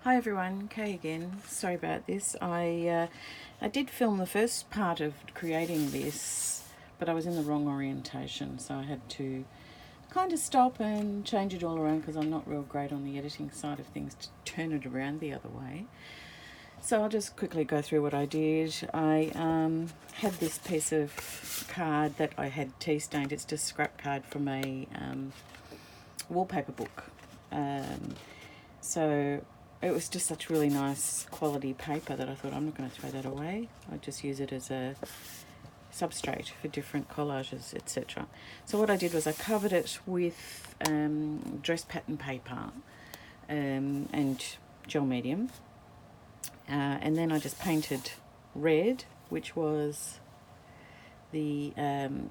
Hi everyone, Kay again. Sorry about this. I did film the first part of creating this, but I was in the wrong orientation, so I had to kind of stop and change it all around because I'm not real great on the editing side of things to turn it around the other way. So I'll just quickly go through what I did. I had this piece of card that I had tea stained. It's just scrap card from a wallpaper book. So it was just such really nice quality paper that I thought I'm not going to throw that away. I'll just use it as a substrate for different collages, etc. So what I did was I covered it with dress pattern paper and gel medium. And then I just painted red, which was the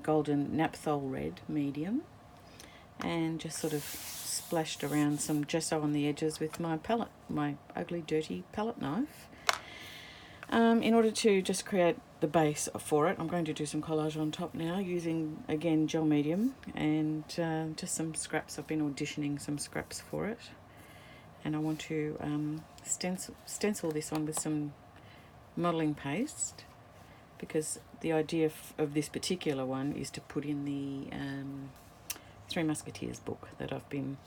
golden naphthol red medium, and just sort of splashed around some gesso on the edges with my palette, my ugly dirty palette knife. In order to just create the base for it, I'm going to do some collage on top now using, again, gel medium and just some scraps. I've been auditioning some scraps for it. And I want to stencil this on with some modelling paste, because the idea of this particular one is to put in the Three Musketeers book that I've been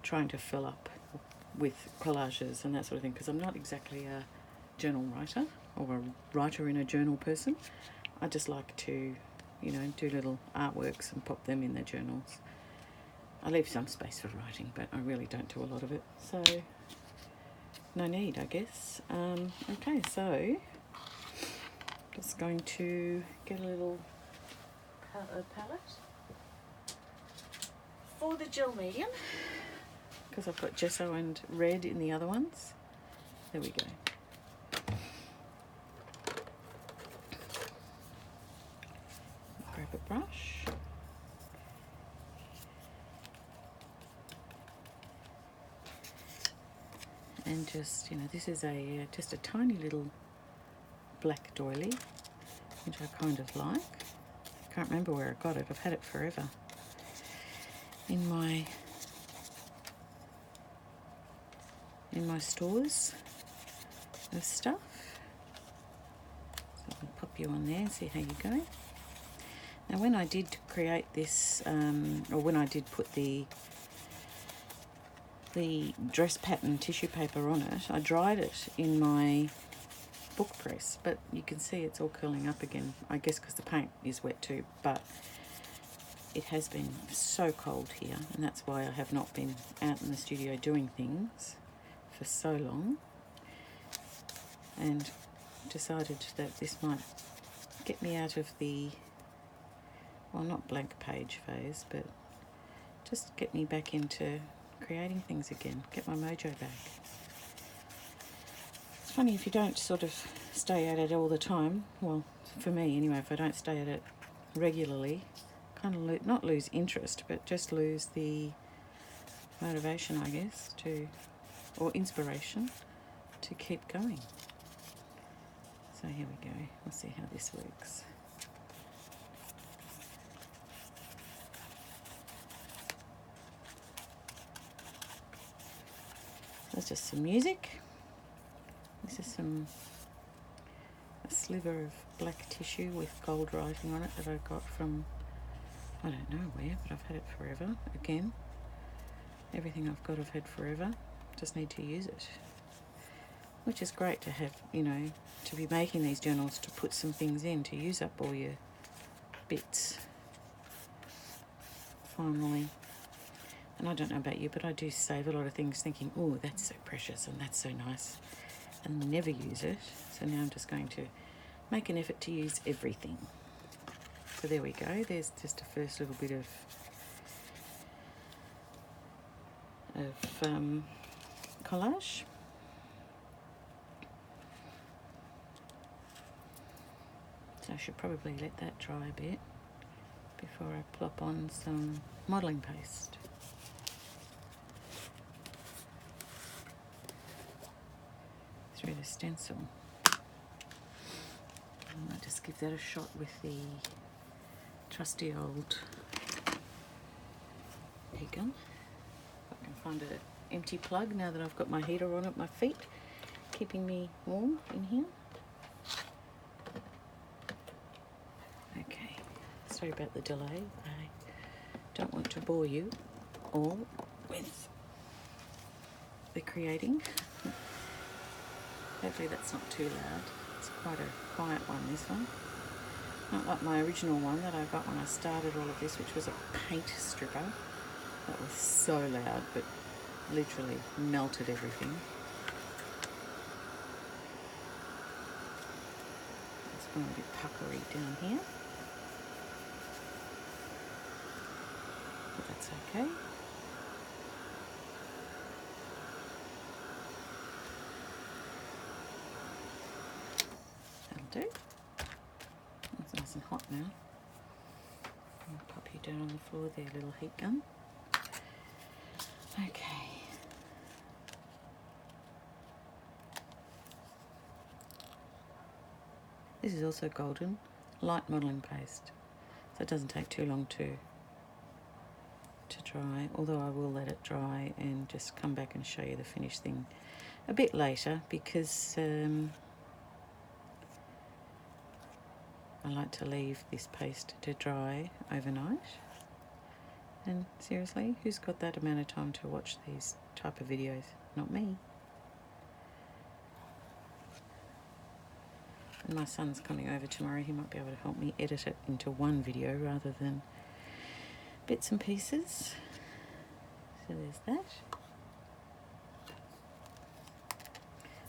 trying to fill up with collages and that sort of thing, because I'm not exactly a journal writer or a writer in a journal person. I just like to, do little artworks and pop them in the journals. I leave some space for writing, but I really don't do a lot of it, so no need, I guess. Okay, so just going to get a little palette for the gel medium, because I've got gesso and red in the other ones. There we go. Grab a brush. And just, this is just a tiny little black doily, which I kind of like. I can't remember where I got it. I've had it forever in my stores of stuff. So I'll pop you on there and see how you go. Now, when I did create this, or when I did put the dress pattern tissue paper on it, I dried it in my book press, but you can see it's all curling up again, I guess because the paint is wet too, but it has been so cold here, and that's why I have not been out in the studio doing things for so long, and decided that this might get me out of the, well, not blank page phase, but just get me back into creating things again, get my mojo back. It's funny, if you don't sort of stay at it all the time, well, for me anyway, if I don't stay at it regularly, kind of not lose interest, but just lose the motivation, I guess, or inspiration to keep going. So here we go. We'll see how this works. That's just some music. This is a sliver of black tissue with gold writing on it that I got from, I don't know where, but I've had it forever. Again, everything I've got I've had forever. Just need to use it. Which is great to have, to be making these journals, to put some things in, to use up all your bits finally. And I don't know about you, but I do save a lot of things thinking, oh, that's so precious and that's so nice, and never use it. So now I'm just going to make an effort to use everything. So there we go. There's just a first little bit of collage. So I should probably let that dry a bit before I plop on some modelling paste. Through the stencil. I might just give that a shot with the trusty old heat gun. If I can find empty plug now that I've got my heater on at my feet, keeping me warm in here. Okay, sorry about the delay. I don't want to bore you all with the creating. Hopefully that's not too loud. It's quite a quiet one, this one. Not like my original one that I got when I started all of this, which was a paint stripper. That was so loud, but literally melted everything. It's going a bit puckery down here, but that's okay. That'll do. It's nice and hot now. I'll pop you down on the floor there, little heat gun. Okay. This is also golden, light modelling paste, so it doesn't take too long to dry, although I will let it dry and just come back and show you the finished thing a bit later, because I like to leave this paste to dry overnight. And seriously, who's got that amount of time to watch these type of videos? Not me. And my son's coming over tomorrow. He might be able to help me edit it into one video rather than bits and pieces. So there's that.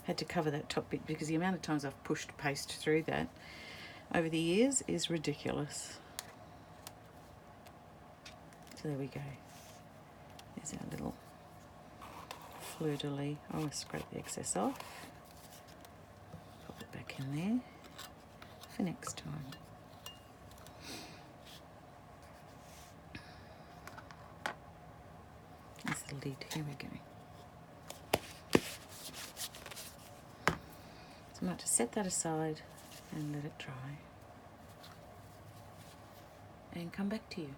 Had to cover that top bit because the amount of times I've pushed paste through that over the years is ridiculous. So there we go. There's our little fleur-de-lis. I always scrape the excess off. Pop it back in there for next time. That's the lid. Here we go. So I might just set that aside and let it dry and come back to you.